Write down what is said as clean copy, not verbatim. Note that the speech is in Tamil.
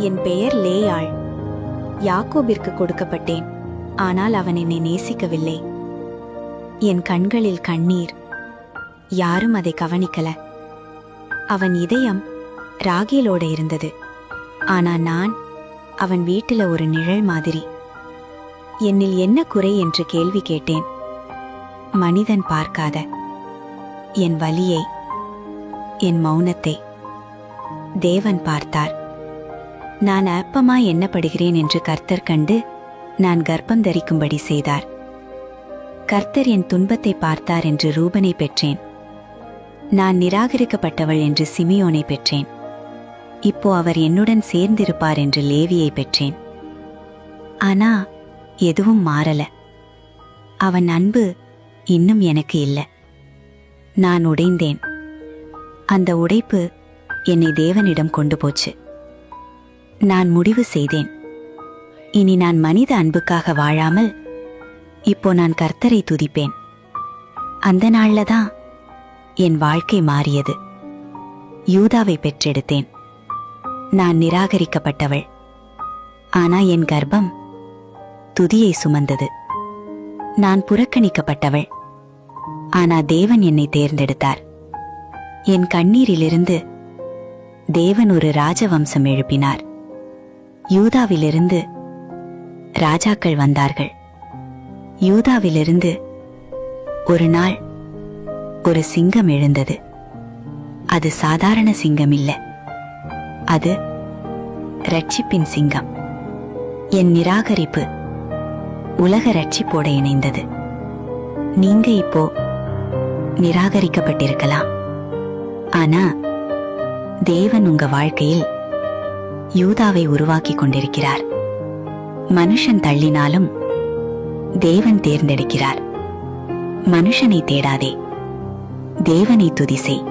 என் பெயர் லேயாள். யாக்கோபிற்கு கொடுக்கப்பட்டேன், ஆனால் அவன் என்னை நேசிக்கவில்லை. என் கண்களில் கண்ணீர், யாரும் அதை கவனிக்கல. அவன் இதயம் ராகேலோட இருந்தது, ஆனா நான் அவன் வீட்டில ஒரு நிழல் மாதிரி. என்னில் என்ன குறை என்று கேள்வி கேட்டேன். மனிதன் பார்க்காத என் வலியை, என் மௌனத்தை தேவன் பார்த்தார். நான் அற்பமா எண்ணப்படுகிறேன் என்று கர்த்தர் கண்டு நான் கர்ப்பம் தரிக்கும்படி செய்தார். கர்த்தர் என் துன்பத்தை பார்த்தார் என்று ரூபனை பெற்றேன். நான் நிராகரிக்கப்பட்டவள் என்று சிமியோனை பெற்றேன். இப்போ அவர் என்னுடன் சேர்ந்திருப்பார் என்று லேவியை பெற்றேன். ஆனா எதுவும் மாறல. அவன் அன்பு இன்னும் எனக்கு இல்ல. நான் உடைந்தேன். அந்த உடைப்பு என்னை தேவனிடம் கொண்டு போச்சு. நான் முடிவு செய்தேன், இனி நான் மனித அன்புக்காக வாழாமல் இப்போ நான் கர்த்தரை துதிப்பேன். அந்த நாள்ல தான் என் வாழ்க்கை மாறியது. யூதாவை பெற்றெடுத்தேன். நான் நிராகரிக்கப்பட்டவள், ஆனா என் கர்ப்பம் துதியை சுமந்தது. நான் புறக்கணிக்கப்பட்டவள், ஆனா தேவன் என்னை தேர்ந்தெடுத்தார். என் கண்ணீரிலிருந்து தேவன் ஒரு ராஜவம்சம் எழுப்பினார். யூதாவிலிருந்து ராஜாக்கள் வந்தார்கள். யூதாவிலிருந்து ஒரு நாள் ஒரு சிங்கம் எழுந்தது. அது சாதாரண சிங்கம் இல்ல, அது ரட்சிப்பின் சிங்கம். என் நிராகரிப்பு உலக ரட்சிப்போட இணைந்தது. நீங்க இப்போ நிராகரிக்கப்பட்டிருக்கலாம், ஆனா தேவன் உங்க வாழ்க்கையில் யூதாவை உருவாக்கி கொண்டிருக்கிறார். மனுஷன் தள்ளினாலும் தேவன் தேர்ந்தெடுக்கிறார். மனுஷனை தேடாதே, தேவனை துதி செய்.